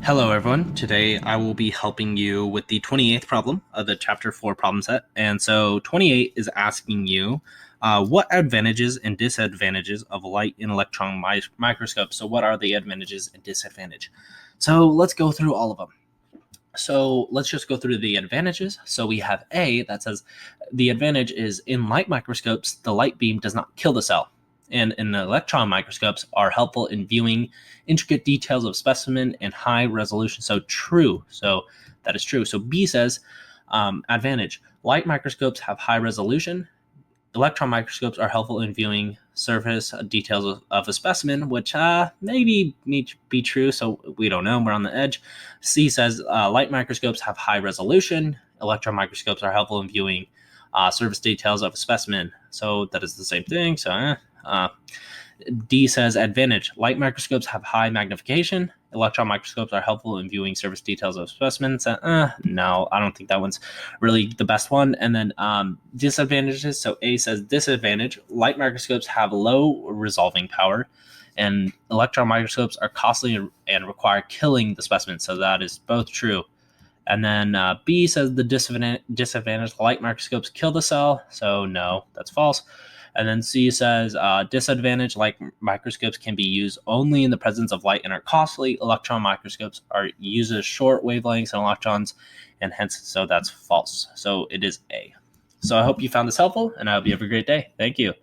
Hello everyone, today I will be helping you with the 28th problem of the chapter 4 problem set. And so 28 is asking you what advantages and disadvantages of light and electron microscopes. So what are the advantages and disadvantages? So let's go through all of them. So let's just go through the advantages. So we have A that says the advantage is in light microscopes, the light beam does not kill the cell. And in the electron microscopes are helpful in viewing intricate details of specimen and high resolution. So true. So that is true. So B says advantage. Light microscopes have high resolution. Electron microscopes are helpful in viewing surface details of a specimen, which maybe need to be true, so we don't know. We're on the edge. C says light microscopes have high resolution. Electron microscopes are helpful in viewing surface details of a specimen. So that is the same thing. So D says advantage. Light microscopes have high magnification. Electron microscopes are helpful in viewing surface details of specimens. No, I don't think that one's really the best one. And then disadvantages. So A says disadvantage. Light microscopes have low resolving power, and electron microscopes are costly and require killing the specimen. So that is both true. And then B says the disadvantage. Light microscopes kill the cell. So no, that's false. And then C says disadvantage, light microscopes can be used only in the presence of light and are costly. Electron microscopes uses short wavelengths and electrons, and hence, so that's false. So it is A. So I hope you found this helpful, and I hope you have a great day. Thank you.